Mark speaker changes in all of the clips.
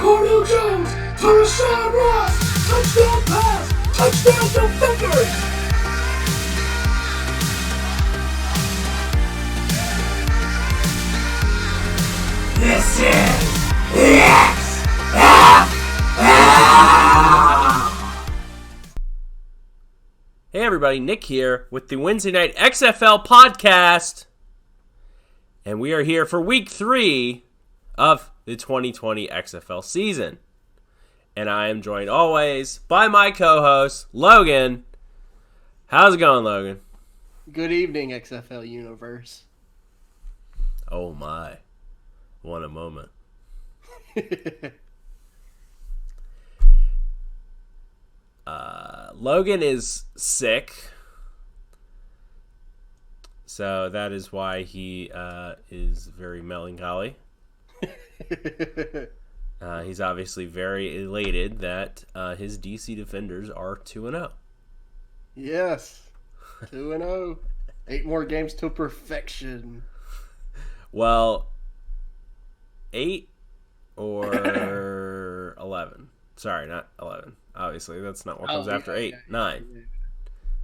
Speaker 1: Cardell Jones to Rashawn Ross. Touchdown pass. Touchdown Defenders. This is the XFL.
Speaker 2: Hey everybody, Nick here with the Wednesday Night XFL podcast. And we are here for week 3 of the 2020 XFL season. And I am joined always by my co-host, Logan. How's it going, Logan?
Speaker 3: Good evening, XFL universe.
Speaker 2: Oh my. What a moment. Logan is sick. So that is why he is very melancholy. He's obviously very elated that his DC Defenders are 2-0.
Speaker 3: Yes. 2-0. 8 more games to perfection.
Speaker 2: Well, 8 or 11. Sorry, not 11. Obviously, that's not what comes after 8. 9.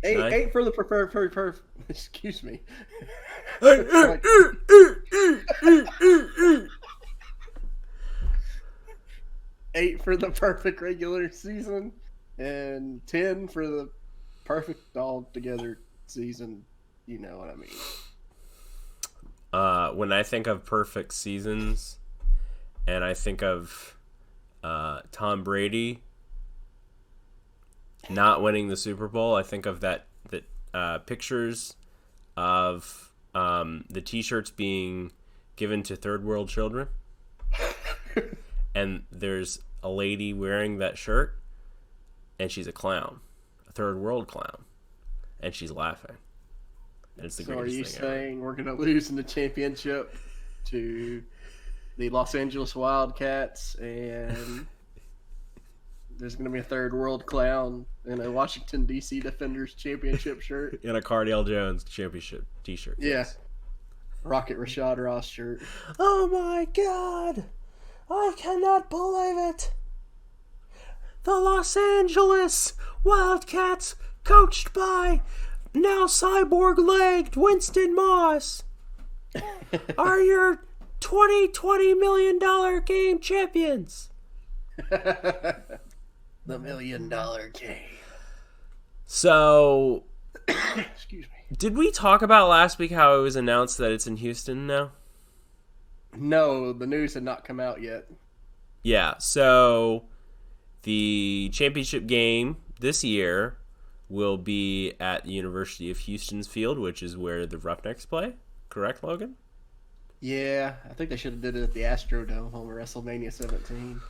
Speaker 3: 8 for the preferred. Excuse me. 8 for the perfect regular season, and 10 for the perfect all-together season. You know what I mean.
Speaker 2: When I think of perfect seasons, and I think of Tom Brady not winning the Super Bowl, I think of that pictures of the T-shirts being given to third world children, and there's a lady wearing that shirt, and she's a clown, a third world clown, and she's laughing. And it's the
Speaker 3: So are
Speaker 2: greatest
Speaker 3: you
Speaker 2: thing
Speaker 3: saying
Speaker 2: ever.
Speaker 3: we're going to lose in the championship to the Los Angeles Wildcats, and there's going to be a third world clown in a Washington, D.C. Defenders championship shirt?
Speaker 2: In a Cardell Jones championship T-shirt?
Speaker 3: Yeah.
Speaker 2: Yes.
Speaker 3: Rocket Rashad Ross shirt.
Speaker 2: Oh my God! I cannot believe it! The Los Angeles Wildcats, coached by now cyborg-legged Winston Moss, are your $20 million game champions.
Speaker 3: The $1 million game.
Speaker 2: So,
Speaker 3: Excuse me.
Speaker 2: did we talk about last week how it was announced that it's in Houston now?
Speaker 3: No, the news had not come out yet.
Speaker 2: Yeah, so the championship game this year will be at the University of Houston's field, which is where the Roughnecks play. Correct, Logan?
Speaker 3: Yeah, I think they should have did it at the Astrodome on WrestleMania 17.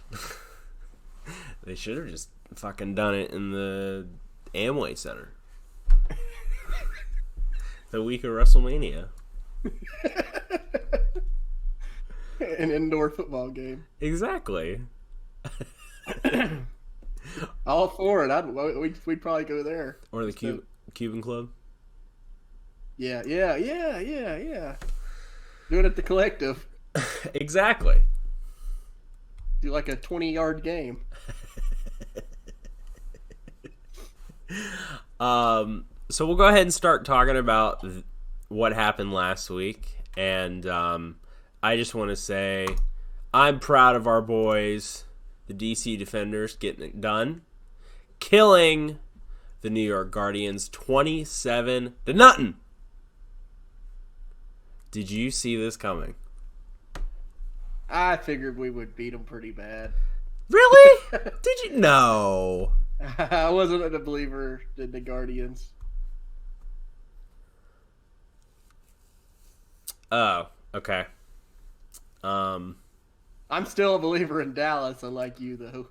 Speaker 2: They should have just fucking done it in the Amway Center. The week of WrestleMania.
Speaker 3: An indoor football game.
Speaker 2: Exactly.
Speaker 3: All for it. We'd probably go there.
Speaker 2: Or the Cuban Club.
Speaker 3: Yeah. Do it at the Collective.
Speaker 2: Exactly.
Speaker 3: Do like a 20-yard game.
Speaker 2: So we'll go ahead and start talking about what happened last week. And I just want to say I'm proud of our boys, the DC Defenders, getting it done. Killing the New York Guardians 27-0. Did you see this coming?
Speaker 3: I figured we would beat them pretty bad.
Speaker 2: Really? Did you? No.
Speaker 3: I wasn't a believer in the Guardians.
Speaker 2: Oh, okay.
Speaker 3: I'm still a believer in Dallas, unlike you, though.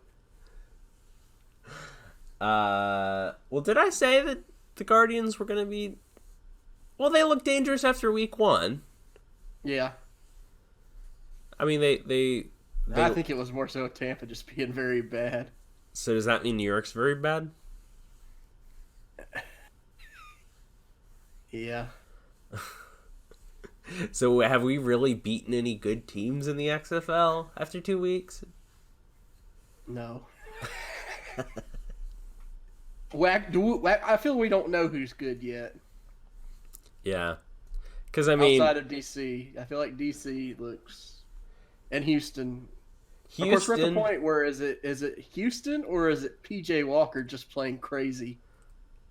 Speaker 2: Well, did I say that the Guardians were going to be... Well, they looked dangerous after week 1.
Speaker 3: Yeah.
Speaker 2: I mean, they
Speaker 3: I think it was more so Tampa just being very bad.
Speaker 2: So does that mean New York's very bad?
Speaker 3: Yeah.
Speaker 2: So have we really beaten any good teams in the XFL after 2 weeks?
Speaker 3: No. I feel we don't know who's good yet.
Speaker 2: Yeah. Because, I mean...
Speaker 3: outside of DC, I feel like DC looks... And Houston...
Speaker 2: Houston...
Speaker 3: Of course, we're at the point where is it Houston or is it P.J. Walker just playing crazy?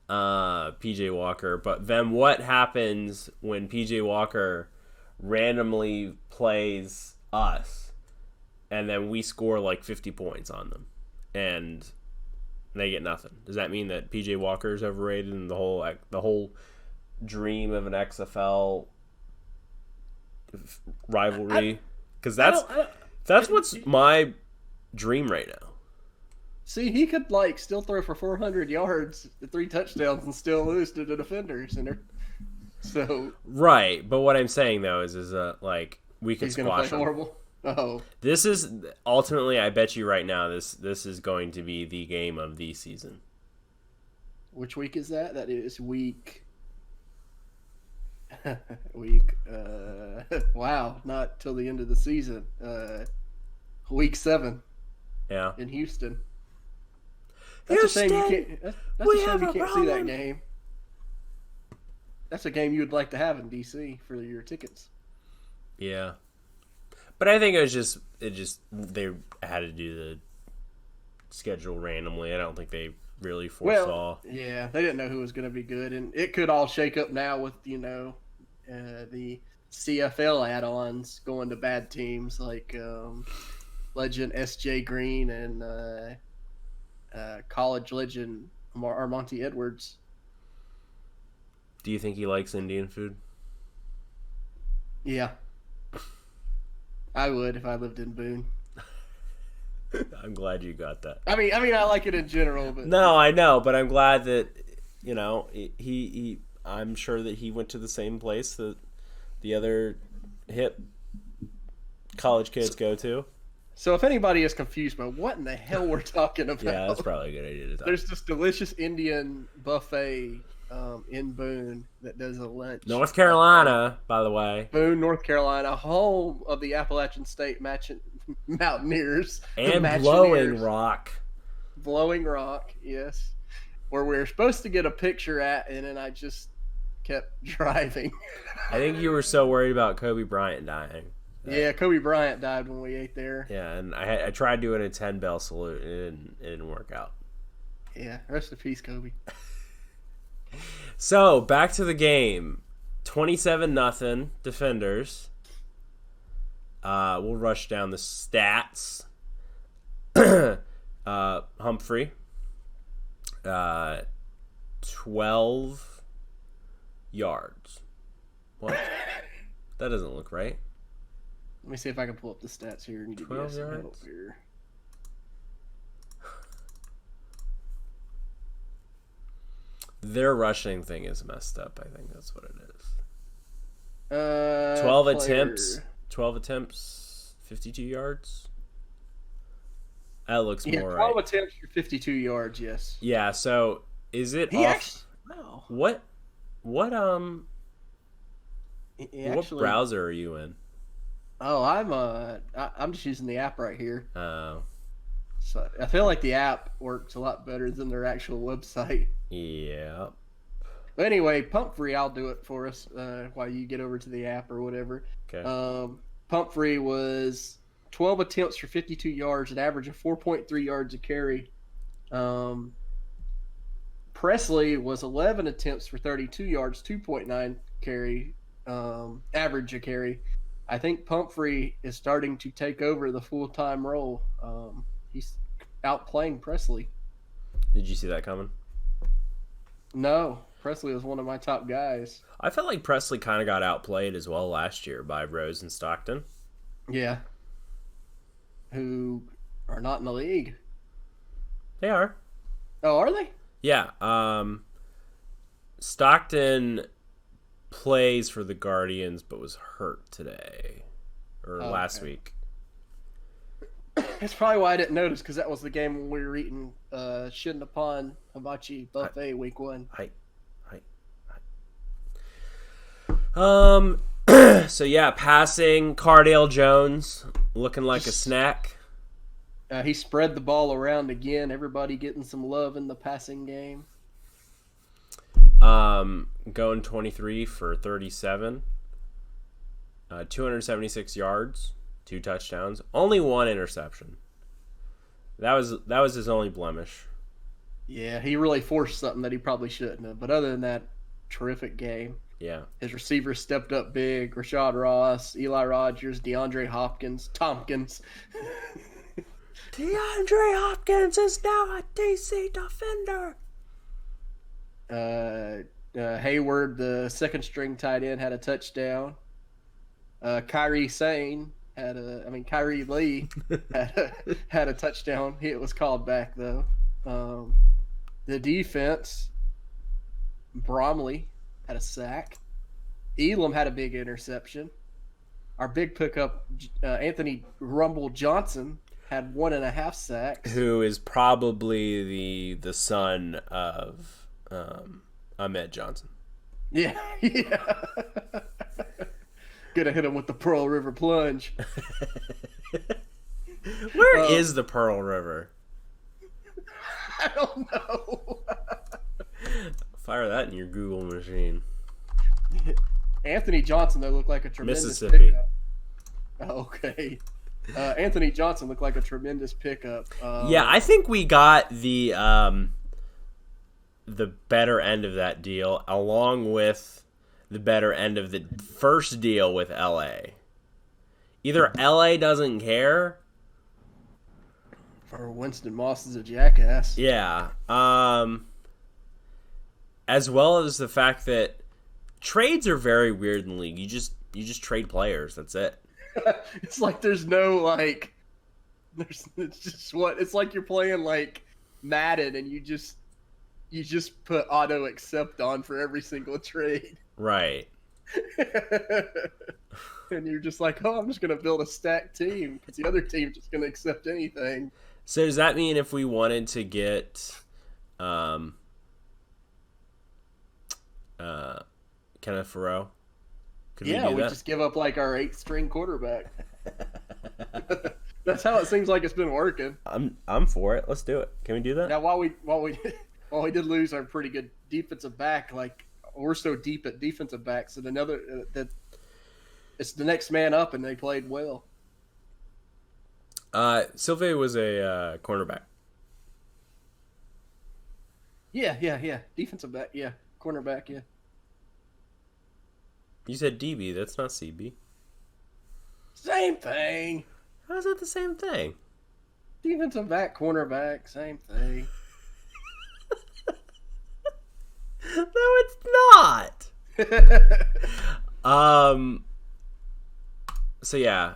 Speaker 2: P.J. Walker. But then what happens when P.J. Walker randomly plays us and then we score like 50 points on them and they get nothing? Does that mean that P.J. Walker is overrated and the whole dream of an XFL rivalry? Because that's what's my dream right now.
Speaker 3: See, he could still throw for 400 yards, 3 touchdowns, and still lose to the defenders. So
Speaker 2: right, but what I'm saying though is we could
Speaker 3: he's gonna
Speaker 2: squash
Speaker 3: play
Speaker 2: him.
Speaker 3: horrible. Oh,
Speaker 2: This is ultimately, I bet you right now, this is going to be the game of the season.
Speaker 3: which week is that? That is week. Wow, not till the end of the season. Week 7
Speaker 2: Yeah.
Speaker 3: in Houston. That's a shame you can't. That's a shame you can't see that game. That's a game you would like to have in DC for your tickets.
Speaker 2: Yeah. But I think it just they had to do the schedule randomly. I don't think they really foresaw.
Speaker 3: Well, yeah, they didn't know who was going to be good, and it could all shake up now with the CFL add-ons going to bad teams like legend S.J. Green and college legend Armonte Edwards.
Speaker 2: Do you think he likes Indian food?
Speaker 3: Yeah, I would if I lived in Boone.
Speaker 2: I'm glad you got that.
Speaker 3: I mean, I like it in general, but
Speaker 2: No, I know, but I'm glad that he I'm sure that he went to the same place that the other hip college kids go to.
Speaker 3: So if anybody is confused by what in the hell we're talking about,
Speaker 2: Yeah, that's probably a good idea to talk.
Speaker 3: there's this delicious Indian buffet in Boone that does a lunch.
Speaker 2: North Carolina, by the way.
Speaker 3: Boone, North Carolina, home of the Appalachian State Mountaineers.
Speaker 2: And
Speaker 3: the
Speaker 2: Blowing Rock.
Speaker 3: Blowing Rock, yes. Where we were supposed to get a picture at, and then I just kept driving.
Speaker 2: I think you were so worried about Kobe Bryant dying.
Speaker 3: Yeah, Kobe Bryant died when we ate there.
Speaker 2: Yeah, and I tried doing a 10-bell salute. It didn't work out.
Speaker 3: Yeah, rest in peace, Kobe.
Speaker 2: So, back to the game. 27-0 Defenders. We'll rush down the stats. Humphrey. 12 yards. What? That doesn't look right.
Speaker 3: Let me see if I can pull up the stats here and give you
Speaker 2: 12
Speaker 3: some help
Speaker 2: yards?
Speaker 3: here.
Speaker 2: Their rushing thing is messed up. I think that's what it is. 12 attempts. 12 attempts, 52 yards. That looks more
Speaker 3: 12
Speaker 2: right.
Speaker 3: attempts for 52 yards, yes.
Speaker 2: Yeah, so is it
Speaker 3: He
Speaker 2: off?
Speaker 3: actually, wow.
Speaker 2: What
Speaker 3: He
Speaker 2: what
Speaker 3: actually,
Speaker 2: browser are you in?
Speaker 3: Oh, I'm just using the app right here.
Speaker 2: Oh,
Speaker 3: So I feel like the app works a lot better than their actual website.
Speaker 2: yeah.
Speaker 3: But anyway, Pumphrey, I'll do it for us while you get over to the app or whatever.
Speaker 2: Okay.
Speaker 3: Pumphrey was 12 attempts for 52 yards, an average of 4.3 yards a carry. Presley was 11 attempts for 32 yards, 2.9 carry, average a carry. I think Pumphrey is starting to take over the full-time role. He's outplaying Presley.
Speaker 2: Did you see that coming?
Speaker 3: No, Presley was one of my top guys.
Speaker 2: I felt like Presley kind of got outplayed as well last year by Rose and Stockton.
Speaker 3: Yeah. Who are not in the league.
Speaker 2: They are.
Speaker 3: Oh, are they?
Speaker 2: Yeah. Stockton plays for the Guardians but was hurt today or last week.
Speaker 3: That's probably why I didn't notice, because that was the game when we were eating Shinnepan Hibachi buffet week 1.
Speaker 2: So yeah, passing Cardale Jones looking like a snack.
Speaker 3: He spread the ball around again. Everybody getting some love in the passing game.
Speaker 2: Going 23 for 37, 276 yards, 2 touchdowns, only 1 interception. That was his only blemish.
Speaker 3: Yeah, he really forced something that he probably shouldn't have. But other than that, terrific game.
Speaker 2: Yeah.
Speaker 3: His receivers stepped up big. Rashad Ross, Eli Rogers, DeAndre Tompkins.
Speaker 2: DeAndre Hopkins is now a DC defender.
Speaker 3: Hayward, the second string tight end, had a touchdown. Kyrie Lee had a touchdown. It was called back though. The defense, Bromley had a sack. Elam had a big interception. Our big pickup, Anthony Rumble Johnson, had 1.5 sacks.
Speaker 2: Who is probably the son of Ahmed Johnson.
Speaker 3: Yeah. Gonna hit him with the Pearl River plunge.
Speaker 2: Where is the Pearl River?
Speaker 3: I don't know.
Speaker 2: Fire that in your Google machine.
Speaker 3: Anthony Johnson, though, looked like a tremendous
Speaker 2: Mississippi.
Speaker 3: pickup. Okay. Anthony Johnson looked like a tremendous pickup.
Speaker 2: Yeah, I think we got the better end of that deal, along with the better end of the first deal with LA. Either LA doesn't care.
Speaker 3: Or Winston Moss is a jackass.
Speaker 2: Yeah. As well as the fact that trades are very weird in the league. You just trade players. That's it.
Speaker 3: It's like there's no it's just it's like you're playing like Madden and you just put auto accept on for every single trade.
Speaker 2: Right.
Speaker 3: And you're just like, oh, I'm just gonna build a stacked team because the other team's just gonna accept anything.
Speaker 2: So does that mean if we wanted to get Kenneth Farrow, could we do that?
Speaker 3: Just give up like our 8th-string quarterback. That's how it seems like it's been working.
Speaker 2: I'm for it. Let's do it. Can we do that?
Speaker 3: Now, while we did lose our pretty good defensive back, like we're so deep at defensive backs that it's the next man up, and they played well.
Speaker 2: Silve was a cornerback.
Speaker 3: Yeah. Defensive back, yeah. Cornerback, yeah.
Speaker 2: You said DB. That's not CB.
Speaker 3: Same thing.
Speaker 2: How's that the same thing?
Speaker 3: Defensive back, cornerback, same thing.
Speaker 2: No, it's not. So yeah,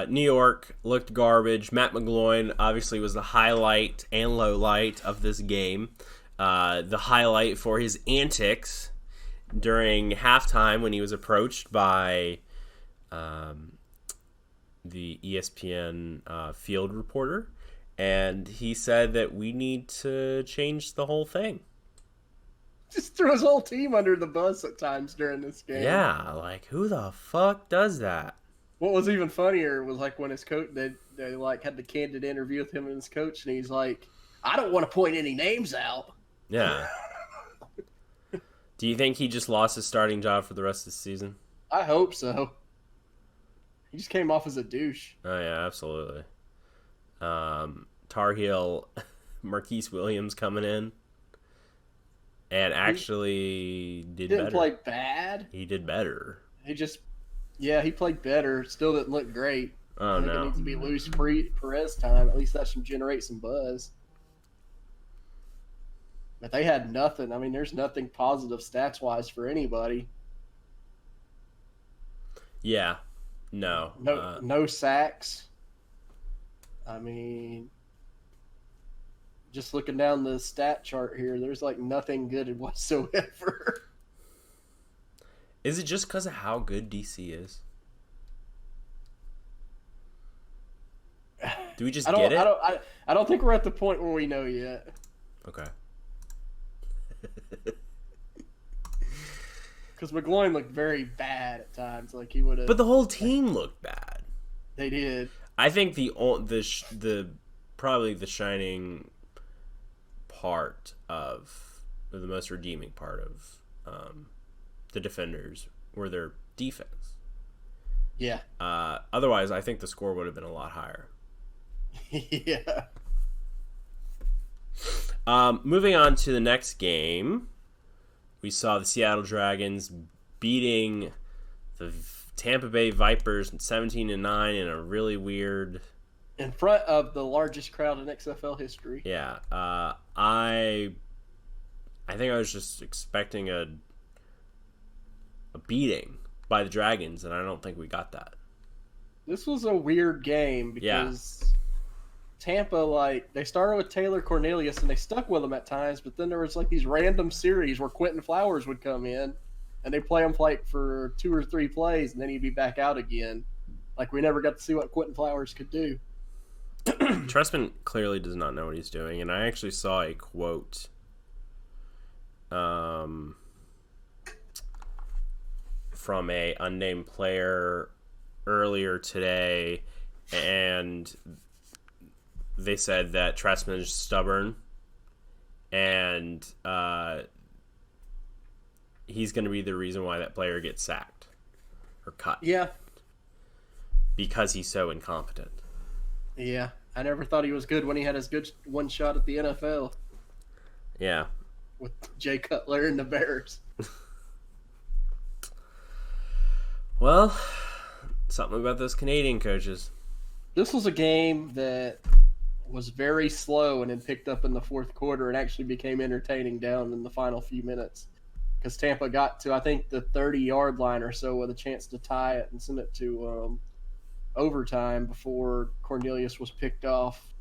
Speaker 2: New York looked garbage. Matt McGloin obviously was the highlight and low light of this game. The highlight for his antics during halftime when he was approached by the ESPN field reporter, and he said that we need to change the whole thing.
Speaker 3: Just threw his whole team under the bus at times during this game.
Speaker 2: Yeah, like who the fuck does that?
Speaker 3: What was even funnier was like when his coach they like had the candid interview with him and his coach, and he's like, "I don't want to point any names out."
Speaker 2: Yeah. Do you think he just lost his starting job for the rest of the season?
Speaker 3: I hope so. He just came off as a douche.
Speaker 2: Oh yeah, absolutely. Tar Heel, Marquise Williams coming in, and actually
Speaker 3: didn't play bad.
Speaker 2: He did better.
Speaker 3: He played better. Still didn't look great.
Speaker 2: Oh
Speaker 3: I think
Speaker 2: no,
Speaker 3: it needs to be Luis Perez time. At least that should generate some buzz. But they had nothing. I mean, there's nothing positive stats wise for anybody.
Speaker 2: Yeah, no,
Speaker 3: no sacks. I mean, just looking down the stat chart here, there's like nothing good whatsoever.
Speaker 2: Is it just because of how good DC is? Do we just get it?
Speaker 3: I don't think we're at the point where we know yet.
Speaker 2: Okay.
Speaker 3: Because McGloin looked very bad at times. Like he would have.
Speaker 2: But the whole team looked bad.
Speaker 3: They did.
Speaker 2: I think the probably the shining part of, or the most redeeming part of the Defenders were their defense.
Speaker 3: Yeah.
Speaker 2: Otherwise, I think the score would have been a lot higher.
Speaker 3: Yeah.
Speaker 2: Moving on to the next game, we saw the Seattle Dragons beating the Tampa Bay Vipers 17-9 in a really weird.
Speaker 3: In front of the largest crowd in XFL history.
Speaker 2: Yeah, I think I was just expecting a beating by the Dragons, and I don't think we got that.
Speaker 3: This was a weird game because Tampa, they started with Taylor Cornelius and they stuck with him at times, but then there was these random series where Quentin Flowers would come in and they play him for 2 or 3 plays and then he'd be back out again. We never got to see what Quentin Flowers could do.
Speaker 2: Trestman clearly does not know what he's doing, and I actually saw a quote from a unnamed player earlier today, and they said that Trestman is stubborn, and he's going to be the reason why that player gets sacked or cut.
Speaker 3: Yeah.
Speaker 2: Because he's so incompetent.
Speaker 3: Yeah. I never thought he was good when he had his good one shot at the NFL.
Speaker 2: Yeah.
Speaker 3: With Jay Cutler and the Bears.
Speaker 2: Well, something about those Canadian coaches.
Speaker 3: This was a game that was very slow and then picked up in the fourth quarter and actually became entertaining down in the final few minutes. Because Tampa got to, I think, the 30-yard line or so with a chance to tie it and send it to overtime before Cornelius was picked off.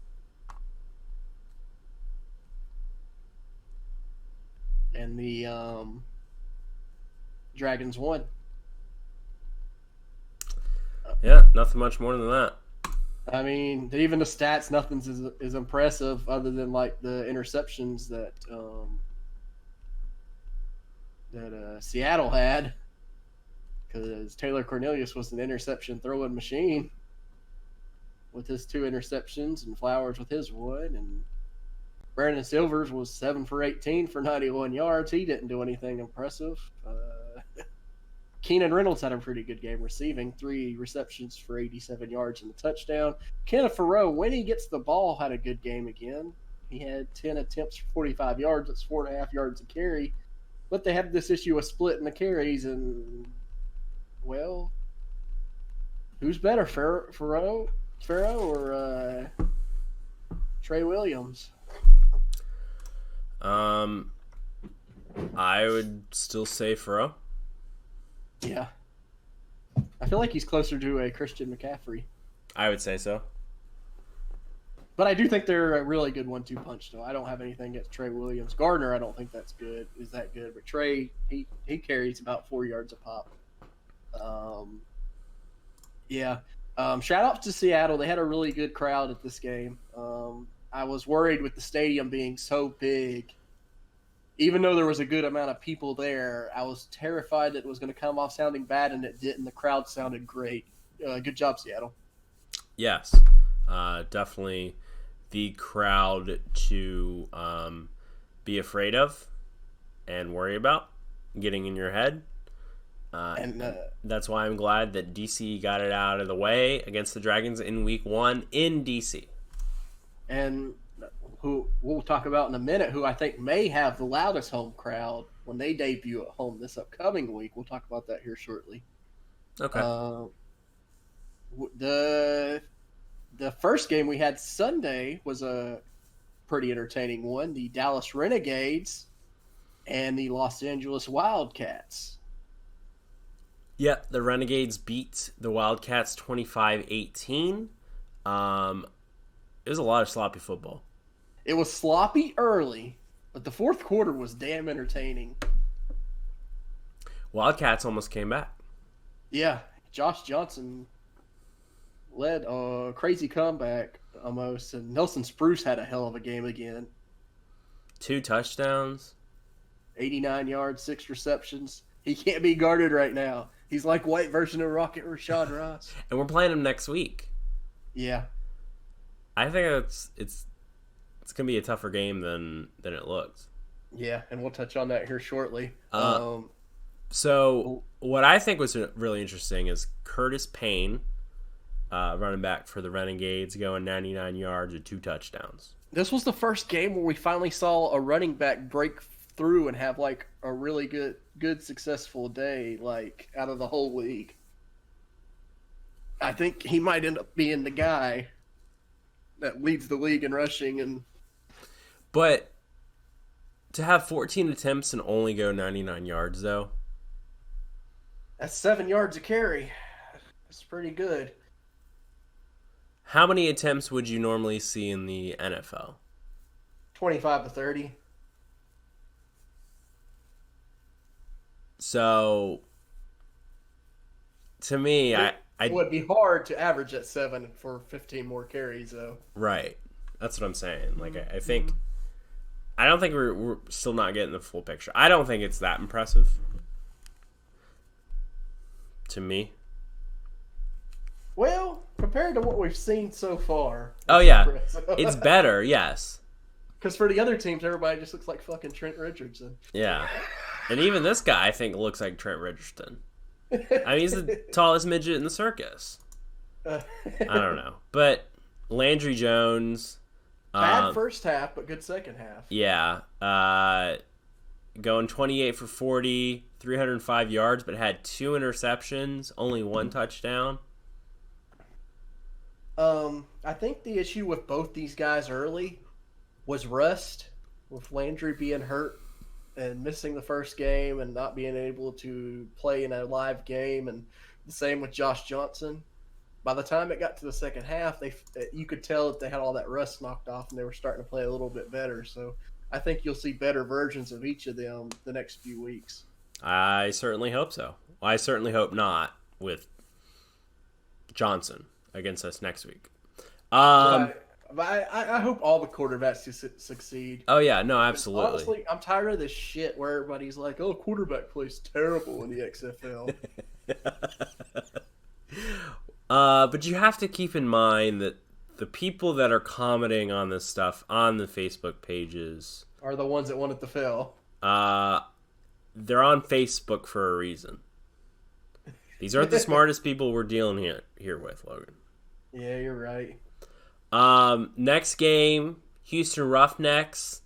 Speaker 3: And the Dragons won.
Speaker 2: Yeah, nothing much more than that.
Speaker 3: I mean, even the stats, nothing's as impressive other than the interceptions that Seattle had, because Taylor Cornelius was an interception throwing machine with his 2 interceptions, and Flowers with his 1, and Brandon Silvers was 7 for 18 for 91 yards. He didn't do anything impressive. Keenan Reynolds had a pretty good game receiving, 3 receptions for 87 yards and a touchdown. Kenneth Farrow, when he gets the ball, had a good game again. He had 10 attempts for 45 yards. That's 4.5 yards a carry. But they have this issue of splitting the carries, and, well, who's better, Farrow or Trey Williams?
Speaker 2: I would still say Farrow.
Speaker 3: Yeah. I feel like he's closer to a Christian McCaffrey.
Speaker 2: I would say so.
Speaker 3: But I do think they're a really good 1-2 punch, though. I don't have anything against Trey Williams. Gardner, I don't think is that good. But Trey, he carries about 4 yards a pop. Yeah. Shout out to Seattle. They had a really good crowd at this game. I was worried with the stadium being so big. Even though there was a good amount of people there, I was terrified that it was going to come off sounding bad, and it didn't. The crowd sounded great. Good job, Seattle.
Speaker 2: Yes. Definitely the crowd to be afraid of and worry about getting in your head. And that's why I'm glad that DC got it out of the way against the Dragons in Week 1 in DC.
Speaker 3: And who we'll talk about in a minute, who I think may have the loudest home crowd when they debut at home this upcoming week. We'll talk about that here shortly.
Speaker 2: Okay.
Speaker 3: The first game we had Sunday was a pretty entertaining one. The Dallas Renegades and the Los Angeles Wildcats.
Speaker 2: Yeah, the Renegades beat the Wildcats 25-18. It was a lot of sloppy football.
Speaker 3: It was sloppy early, but the fourth quarter was damn entertaining.
Speaker 2: Wildcats almost came back.
Speaker 3: Yeah, Josh Johnson led a crazy comeback almost, and Nelson Spruce had a hell of a game again.
Speaker 2: 2 touchdowns.
Speaker 3: 89 yards, 6 receptions. He can't be guarded right now. He's like white version of Rocket Rashad Ross.
Speaker 2: And we're playing him next week.
Speaker 3: Yeah.
Speaker 2: I think it's gonna be a tougher game than it looks.
Speaker 3: Yeah, and we'll touch on that here shortly.
Speaker 2: So what I think was really interesting is Curtis Payne, running back for the Renegades, going 99 yards and 2 touchdowns.
Speaker 3: This was the first game where we finally saw a running back break through and have like a really good successful day, like out of the whole league. I think he might end up being the guy that leads the league in rushing.
Speaker 2: But to have 14 attempts and only go 99 yards, though,
Speaker 3: that's 7 yards a carry. That's pretty good.
Speaker 2: how many attempts would you normally see in the NFL?
Speaker 3: 25 to 30.
Speaker 2: So, to me,
Speaker 3: It would be hard to average at 7 for 15 more carries, though.
Speaker 2: Right. That's what I'm saying. Like, I think, I don't think we're still not getting the full picture. I don't think it's that impressive. To me.
Speaker 3: Well, compared to what we've seen so far.
Speaker 2: Oh, yeah. It's better, yes.
Speaker 3: Because for the other teams, everybody just looks like fucking Trent Richardson.
Speaker 2: Yeah. And even this guy, I think, looks like Trent Richardson. I mean, he's the tallest midget in the circus. I don't know. But Landry Jones.
Speaker 3: Bad first half, but good second half.
Speaker 2: Yeah. Going 28 for 40, 305 yards, but had 2 interceptions, only 1 touchdown.
Speaker 3: I think the issue with both these guys early was rust, with Landry being hurt and missing the first game and not being able to play in a live game, and the same with Josh Johnson. By the time it got to the second half, you could tell that they had all that rust knocked off and they were starting to play a little bit better. So I think you'll see better versions of each of them the next few weeks.
Speaker 2: I certainly hope so. I certainly hope not with Johnson against us next week.
Speaker 3: I hope all the quarterbacks succeed.
Speaker 2: Oh, yeah. No, absolutely.
Speaker 3: Honestly, I'm tired of this shit where everybody's like, oh, quarterback plays terrible in the XFL.
Speaker 2: But you have to keep in mind that the people that are commenting on this stuff on the Facebook pages
Speaker 3: are the ones that want it to fail.
Speaker 2: They're on Facebook for a reason. These aren't the smartest people we're dealing here with, Logan.
Speaker 3: Yeah, you're right.
Speaker 2: Next game, Houston Roughnecks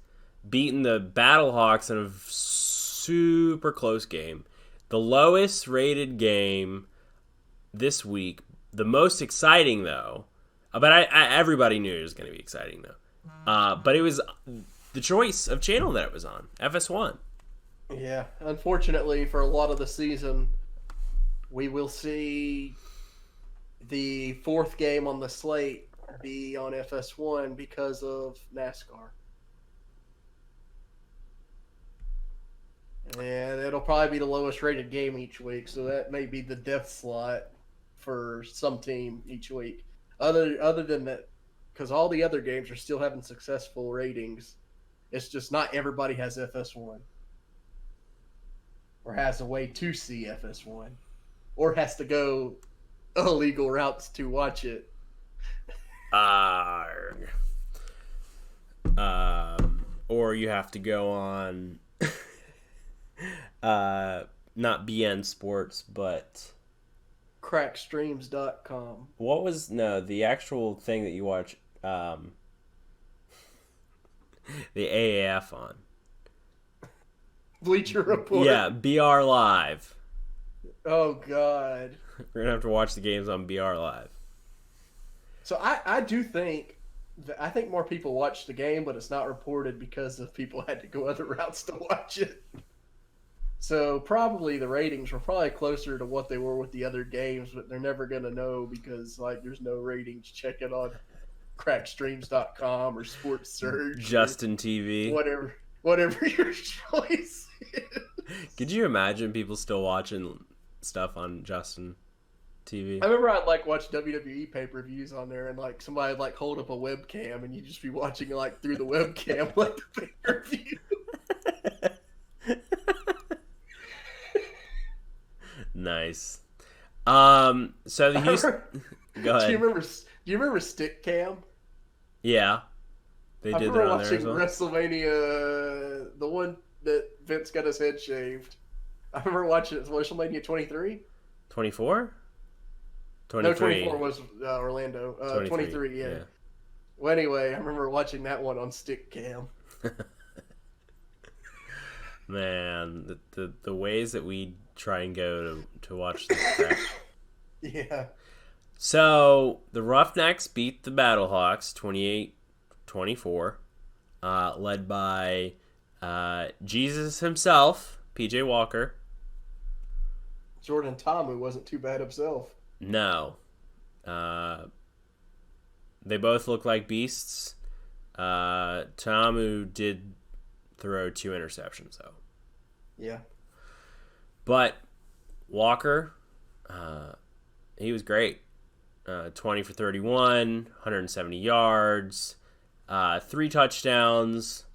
Speaker 2: beating the Battlehawks in a super close game. The lowest rated game this week. The most exciting, though, but everybody knew it was going to be exciting, though. But it was the choice of channel that it was on, FS1.
Speaker 3: Yeah, unfortunately, for a lot of the season, we will see the 4th game on the slate be on FS1 because of NASCAR. And it'll probably be the lowest rated game each week, so that may be the death slot for some team each week. Other than that, because all the other games are still having successful ratings, it's just not everybody has FS1. Or has a way to see FS1. Or has to go illegal routes to watch it.
Speaker 2: Or you have to go on not BN Sports, but
Speaker 3: crackstreams.com.
Speaker 2: what was the actual thing that you watch the AAF on?
Speaker 3: Bleacher Report.
Speaker 2: Yeah, BR Live.
Speaker 3: Oh God.
Speaker 2: We're gonna have to watch the games on BR Live.
Speaker 3: So I do think I think more people watch the game, but it's not reported because of people had to go other routes to watch it. So probably the ratings were probably closer to what they were with the other games, but they're never gonna know because like there's no ratings. Check it on crackstreams.com or Sports Surge.
Speaker 2: Justin TV.
Speaker 3: Whatever your choice is.
Speaker 2: Could you imagine people still watching stuff on Justin TV?
Speaker 3: I remember I'd like watch WWE pay-per-views on there, and like somebody would like hold up a webcam, and you'd just be watching like through the webcam like the pay-per-view.
Speaker 2: Nice. So the Houston. Go ahead.
Speaker 3: Do Do you remember Stick Cam?
Speaker 2: Yeah. They
Speaker 3: I
Speaker 2: did
Speaker 3: remember
Speaker 2: that on there
Speaker 3: watching
Speaker 2: as well.
Speaker 3: WrestleMania, the one that Vince got his head shaved. I remember watching it. WrestleMania 23?
Speaker 2: 24?
Speaker 3: No,
Speaker 2: 23.
Speaker 3: 24 was Orlando. 23, yeah.
Speaker 2: yeah.
Speaker 3: Well, anyway, I remember watching that one on Stick Cam.
Speaker 2: Man, the ways that we try and go to watch this crap.
Speaker 3: Yeah.
Speaker 2: So, the Roughnecks beat the Battlehawks 28-24, led by Jesus himself, PJ Walker.
Speaker 3: Jordan Tamu wasn't too bad himself.
Speaker 2: No. They both look like beasts. Tamu did throw 2 interceptions, though.
Speaker 3: Yeah.
Speaker 2: But Walker, he was great. 20 for 31, 170 yards, 3 touchdowns.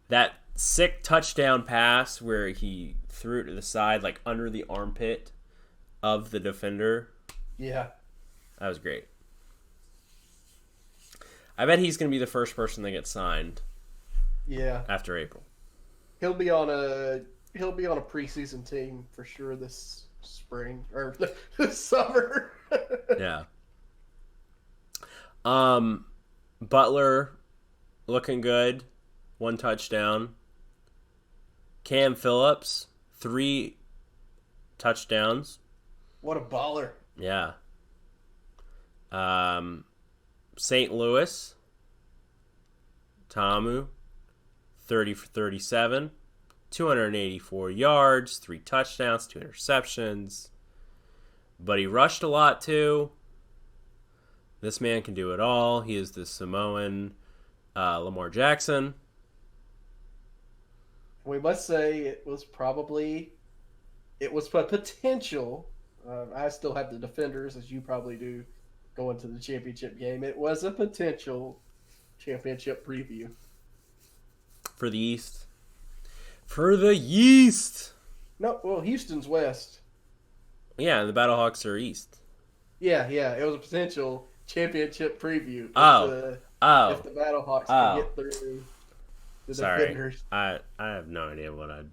Speaker 2: That sick touchdown pass where he threw it to the side, like under the armpit of the defender.
Speaker 3: Yeah.
Speaker 2: That was great. I bet he's going to be the first person that gets signed.
Speaker 3: Yeah.
Speaker 2: After April.
Speaker 3: He'll be on a preseason team for sure this spring or this summer.
Speaker 2: Yeah. Butler looking good. 1 touchdown. Cam Phillips 3 touchdowns.
Speaker 3: What a baller.
Speaker 2: Yeah. St. Louis, Tamu, 30 for 37, 284 yards, 3 touchdowns, 2 interceptions. But he rushed a lot too. This man can do it all. He is the Samoan Lamar Jackson.
Speaker 3: We must say it was a potential. I still have the defenders, as you probably do, going to the championship game. It was a potential championship preview.
Speaker 2: For the East. For the East!
Speaker 3: No, well, Houston's West.
Speaker 2: Yeah, the Battlehawks are East.
Speaker 3: Yeah, it was a potential championship preview.
Speaker 2: Oh.
Speaker 3: If the Battlehawks can get through the defenders.
Speaker 2: I have no idea what I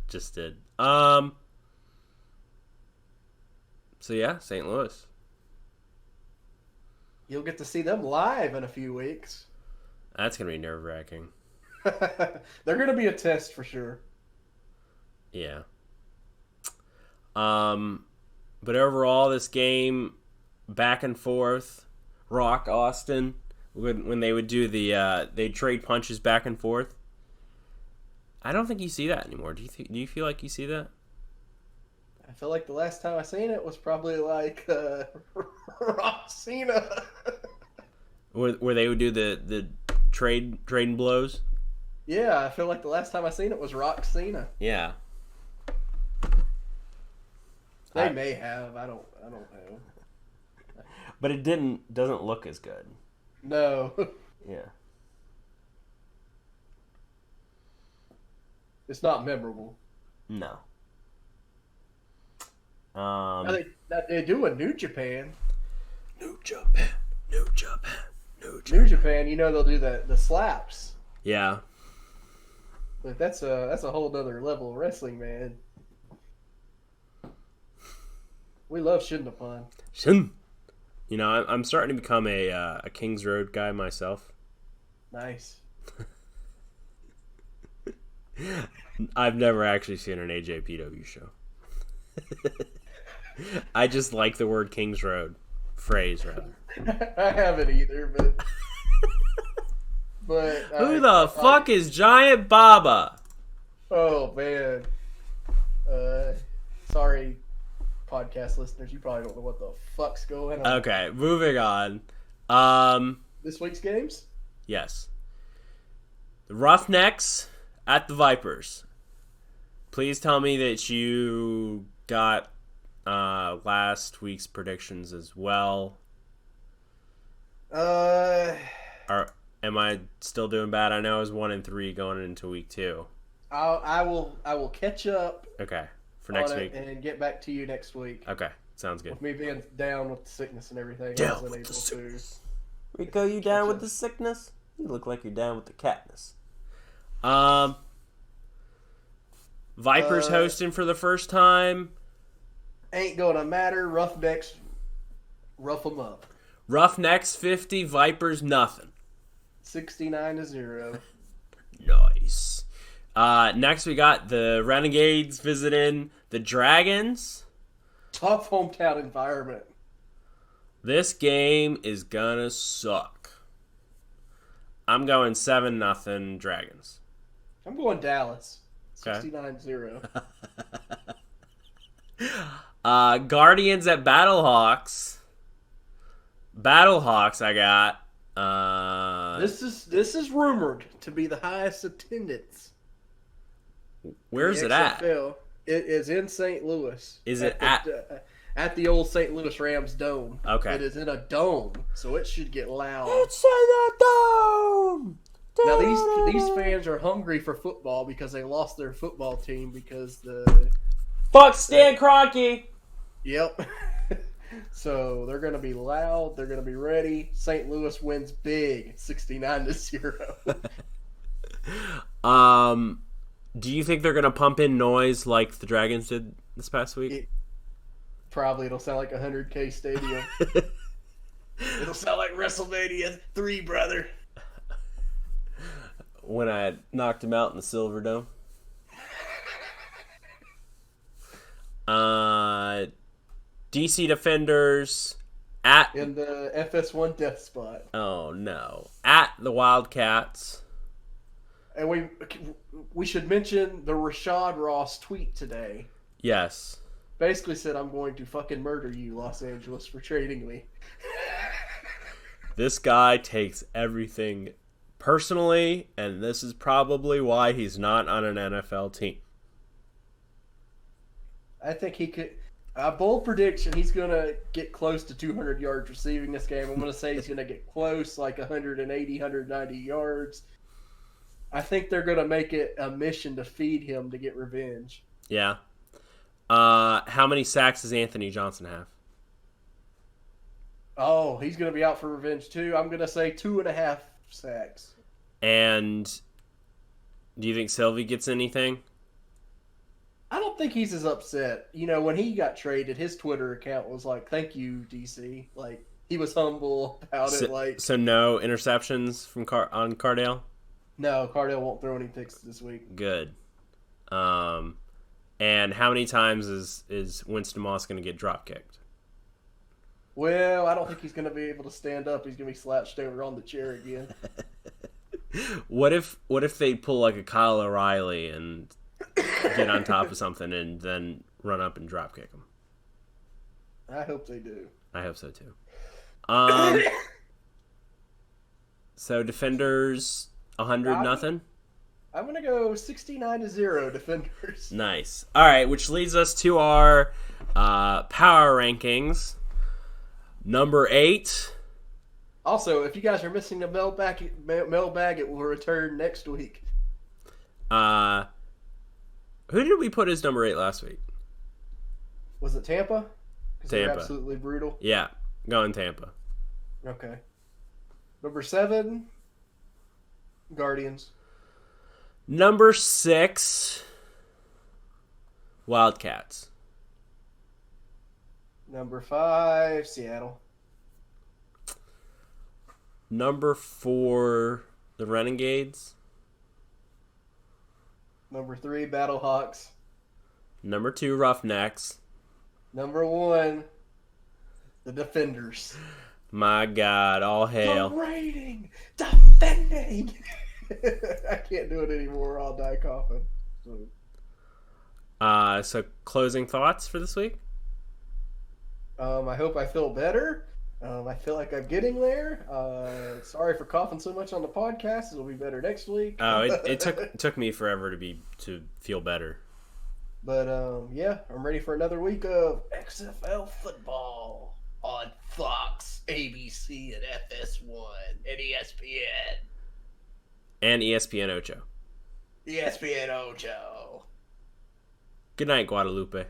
Speaker 2: just did. So yeah, St. Louis.
Speaker 3: You'll get to see them live in a few weeks.
Speaker 2: That's gonna be nerve-wracking.
Speaker 3: They're gonna be a test for sure.
Speaker 2: Yeah. But overall, this game, back and forth, Rock Austin, when they would do they'd trade punches back and forth. I don't think you see that anymore. Do you feel like you see that?
Speaker 3: I feel like the last time I seen it was probably like Rock Cena.
Speaker 2: Where they would do the trading blows.
Speaker 3: Yeah, I feel like the last time I seen it was Rock Cena.
Speaker 2: Yeah.
Speaker 3: They may have. I don't know.
Speaker 2: But it doesn't look as good.
Speaker 3: No.
Speaker 2: Yeah.
Speaker 3: It's not memorable.
Speaker 2: No.
Speaker 3: Now they do a New Japan.
Speaker 2: New Japan.
Speaker 3: New Japan, you know they'll do the slaps.
Speaker 2: Yeah.
Speaker 3: But that's a whole other level of wrestling, man. We love Shindapan.
Speaker 2: Shin. You know, I'm starting to become a Kings Road guy myself.
Speaker 3: Nice.
Speaker 2: I've never actually seen an AJPW show. I just like the word Kings Road phrase, rather.
Speaker 3: I haven't either, but
Speaker 2: Who the fuck is Giant Baba?
Speaker 3: Oh man. Sorry, podcast listeners, you probably don't know what the fuck's going on.
Speaker 2: Okay, moving on.
Speaker 3: This week's games?
Speaker 2: Yes. The Roughnecks at the Vipers. Please tell me that you got last week's predictions as well. Am I still doing bad? I know I was 1-3 going into week 2.
Speaker 3: I will catch up.
Speaker 2: Okay, for next
Speaker 3: on
Speaker 2: week,
Speaker 3: it and get back to you next week.
Speaker 2: Okay, sounds good.
Speaker 3: With me being down with the sickness and everything,
Speaker 2: Down
Speaker 3: I wasn't
Speaker 2: with
Speaker 3: able
Speaker 2: the sickness. Rico, you down with the sickness? You look like you're down with the catness. Vipers hosting for the first time.
Speaker 3: Ain't gonna matter. Roughnecks, rough them up.
Speaker 2: Roughnecks 50, Vipers nothing.
Speaker 3: 69-0.
Speaker 2: Nice. Next we got the Renegades visiting the Dragons.
Speaker 3: Tough hometown environment.
Speaker 2: This game is gonna suck. I'm going 7-0 Dragons.
Speaker 3: I'm going Dallas.
Speaker 2: Okay.
Speaker 3: 69-0.
Speaker 2: Guardians at Battlehawks. Battlehawks I got.
Speaker 3: This is rumored to be the highest attendance.
Speaker 2: Where's it at?
Speaker 3: XFL. It is in St. Louis.
Speaker 2: Is it at
Speaker 3: the old St. Louis Rams dome?
Speaker 2: Okay.
Speaker 3: It is in a dome, so it should get loud.
Speaker 2: It's in a dome.
Speaker 3: Now these fans are hungry for football because they lost their football team because the
Speaker 2: Fuck Stan Kroenke.
Speaker 3: Yep. So they're gonna be loud. They're gonna be ready. St. Louis wins big, 69-0.
Speaker 2: Do you think they're gonna pump in noise like the Dragons did this past week?
Speaker 3: Probably it'll sound like a 100K stadium. It'll sound like WrestleMania 3, brother.
Speaker 2: When I knocked him out in the Silver Dome. DC Defenders at
Speaker 3: in the FS1 death spot.
Speaker 2: Oh no! At the Wildcats.
Speaker 3: And we should mention the Rashad Ross tweet today.
Speaker 2: Yes.
Speaker 3: Basically said, "I'm going to fucking murder you, Los Angeles, for trading me."
Speaker 2: This guy takes everything personally, and this is probably why he's not on an NFL team.
Speaker 3: I think he could. A bold prediction: he's going to get close to 200 yards receiving this game. I'm going to say he's going to get close, like 180, 190 yards. I think they're going to make it a mission to feed him to get revenge.
Speaker 2: Yeah. How many sacks does Anthony Johnson have?
Speaker 3: Oh, he's going to be out for revenge too. I'm going to say 2.5 sacks.
Speaker 2: And do you think Sylvie gets anything?
Speaker 3: I don't think he's as upset. You know, when he got traded, his Twitter account was like, "Thank you, DC." Like, he was humble about it. Like,
Speaker 2: so no interceptions from on Cardale?
Speaker 3: No, Cardale won't throw any picks this week.
Speaker 2: Good. And how many times is Winston Moss going to get drop kicked?
Speaker 3: Well, I don't think he's going to be able to stand up. He's going to be slouched over on the chair again.
Speaker 2: What if they pull like a Kyle O'Reilly and get on top of something and then run up and drop kick him?
Speaker 3: I hope they do.
Speaker 2: I hope so too. So Defenders 100-0.
Speaker 3: I'm gonna go 69-0 Defenders.
Speaker 2: Nice. All right, which leads us to our power rankings. Number 8.
Speaker 3: Also, if you guys are missing the mailbag, it will return next week.
Speaker 2: Who did we put as number 8 last week?
Speaker 3: Was it Tampa? Because they're
Speaker 2: Tampa.
Speaker 3: absolutely brutal.
Speaker 2: Yeah, going Tampa.
Speaker 3: Okay. Number 7, Guardians.
Speaker 2: Number 6, Wildcats.
Speaker 3: Number 5, Seattle.
Speaker 2: Number 4, the Renegades.
Speaker 3: Number 3, Battlehawks.
Speaker 2: Number 2, Roughnecks.
Speaker 3: Number 1, the Defenders.
Speaker 2: My God, all hail.
Speaker 3: The rating, defending. I can't do it anymore. I'll die coughing.
Speaker 2: So closing thoughts for this week?
Speaker 3: I hope I feel better. I feel like I'm getting there. Sorry for coughing so much on the podcast. It'll be better next week.
Speaker 2: Oh, it took me forever to feel better.
Speaker 3: But yeah, I'm ready for another week of XFL football on Fox, ABC, and FS1 and ESPN.
Speaker 2: And ESPN Ocho.
Speaker 3: ESPN Ocho.
Speaker 2: Good night, Guadalupe.